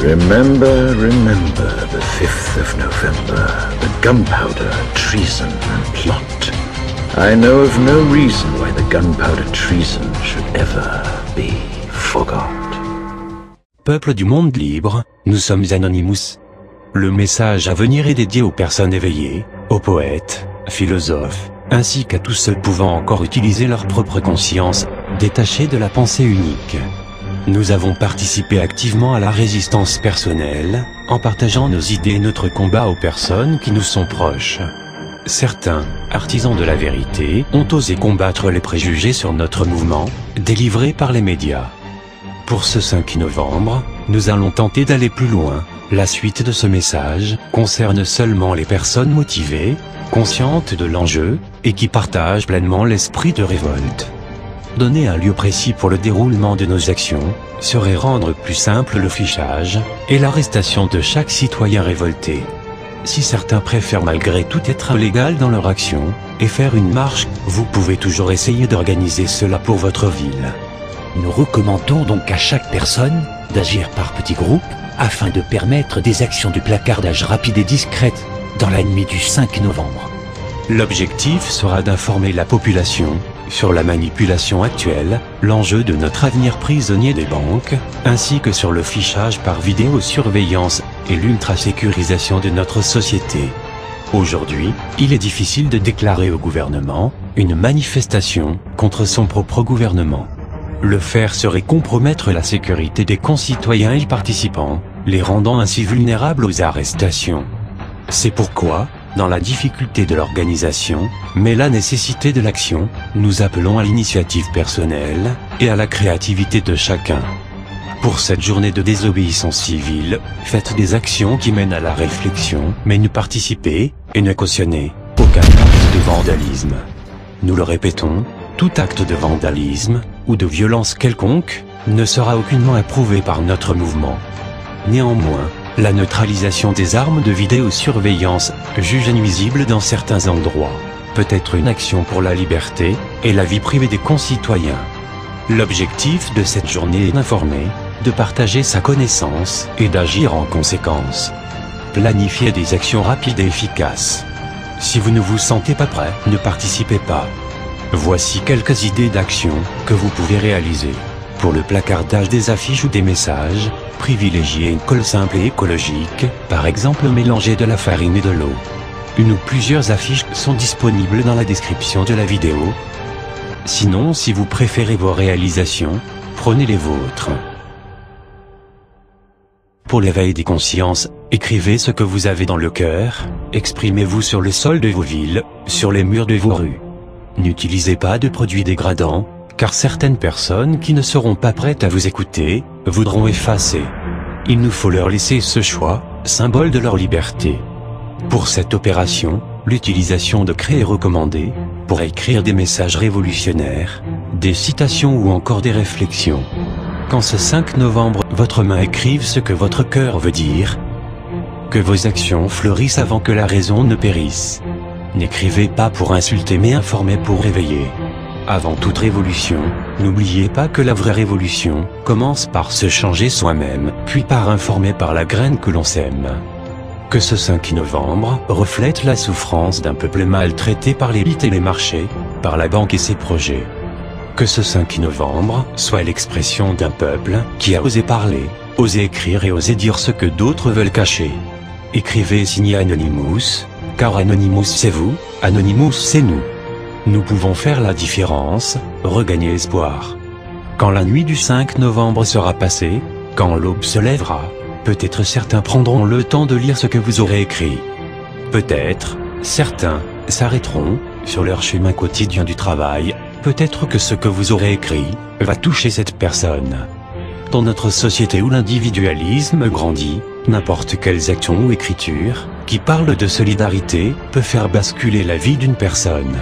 Remember, remember the 5th of November, the gunpowder, treason and plot. I know of no reason why the gunpowder treason should ever be forgot. Peuple du monde libre, nous sommes Anonymous. Le message à venir est dédié aux personnes éveillées, aux poètes, philosophes, ainsi qu'à tous ceux pouvant encore utiliser leur propre conscience, détachée de la pensée unique. Nous avons participé activement à la résistance personnelle, en partageant nos idées et notre combat aux personnes qui nous sont proches. Certains, artisans de la vérité, ont osé combattre les préjugés sur notre mouvement, délivré par les médias. Pour ce 5 novembre, nous allons tenter d'aller plus loin. La suite de ce message concerne seulement les personnes motivées, conscientes de l'enjeu, et qui partagent pleinement l'esprit de révolte. Donner un lieu précis pour le déroulement de nos actions, serait rendre plus simple le fichage, et l'arrestation de chaque citoyen révolté. Si certains préfèrent malgré tout être illégal dans leur action, et faire une marche, vous pouvez toujours essayer d'organiser cela pour votre ville. Nous recommandons donc à chaque personne d'agir par petits groupes, afin de permettre des actions de placardage rapides et discrètes, dans la nuit du 5 novembre. L'objectif sera d'informer la population sur la manipulation actuelle, l'enjeu de notre avenir prisonnier des banques, ainsi que sur le fichage par vidéosurveillance et l'ultra-sécurisation de notre société. Aujourd'hui, il est difficile de déclarer au gouvernement une manifestation contre son propre gouvernement. Le faire serait compromettre la sécurité des concitoyens y participants, les rendant ainsi vulnérables aux arrestations. C'est pourquoi, dans la difficulté de l'organisation, mais la nécessité de l'action, nous appelons à l'initiative personnelle, et à la créativité de chacun. Pour cette journée de désobéissance civile, faites des actions qui mènent à la réflexion, mais ne participez, et ne cautionnez, aucun acte de vandalisme. Nous le répétons, tout acte de vandalisme, ou de violence quelconque, ne sera aucunement approuvé par notre mouvement. Néanmoins, la neutralisation des armes de vidéosurveillance, jugée nuisible dans certains endroits, peut être une action pour la liberté et la vie privée des concitoyens. L'objectif de cette journée est d'informer, de partager sa connaissance et d'agir en conséquence. Planifiez des actions rapides et efficaces. Si vous ne vous sentez pas prêt, ne participez pas. Voici quelques idées d'action que vous pouvez réaliser. Pour le placardage des affiches ou des messages, privilégiez une colle simple et écologique, par exemple mélangez de la farine et de l'eau. Une ou plusieurs affiches sont disponibles dans la description de la vidéo. Sinon, si vous préférez vos réalisations, prenez les vôtres. Pour l'éveil des consciences, écrivez ce que vous avez dans le cœur, exprimez-vous sur le sol de vos villes, sur les murs de vos rues. N'utilisez pas de produits dégradants, car certaines personnes qui ne seront pas prêtes à vous écouter, voudront effacer. Il nous faut leur laisser ce choix, symbole de leur liberté. Pour cette opération, l'utilisation de craies est recommandée, pour écrire des messages révolutionnaires, des citations ou encore des réflexions. Quand ce 5 novembre, votre main écrive ce que votre cœur veut dire, que vos actions fleurissent avant que la raison ne périsse. N'écrivez pas pour insulter mais informez pour réveiller. Avant toute révolution, n'oubliez pas que la vraie révolution commence par se changer soi-même, puis par informer par la graine que l'on sème. Que ce 5 novembre reflète la souffrance d'un peuple maltraité par l'élite et les marchés, par la banque et ses projets. Que ce 5 novembre soit l'expression d'un peuple qui a osé parler, osé écrire et osé dire ce que d'autres veulent cacher. Écrivez et signez Anonymous, car Anonymous c'est vous, Anonymous c'est nous. Nous pouvons faire la différence, regagner espoir. Quand la nuit du 5 novembre sera passée, quand l'aube se lèvera, peut-être certains prendront le temps de lire ce que vous aurez écrit. Peut-être, certains s'arrêteront sur leur chemin quotidien du travail, peut-être que ce que vous aurez écrit va toucher cette personne. Dans notre société où l'individualisme grandit, n'importe quelles actions ou écritures qui parlent de solidarité peut faire basculer la vie d'une personne.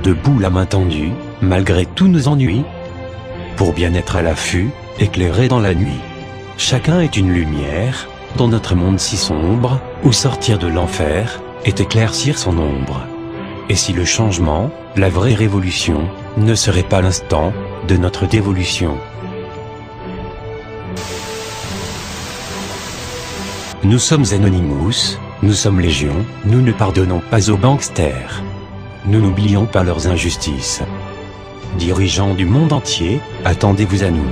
Debout la main tendue, malgré tous nos ennuis, pour bien être à l'affût, éclairé dans la nuit. Chacun est une lumière, dans notre monde si sombre, où sortir de l'enfer, est éclaircir son ombre. Et si le changement, la vraie révolution, ne serait pas l'instant de notre dévolution? Nous sommes Anonymous, nous sommes Légion, nous ne pardonnons pas aux gangsters. Nous n'oublions pas leurs injustices. Dirigeants du monde entier, attendez-vous à nous.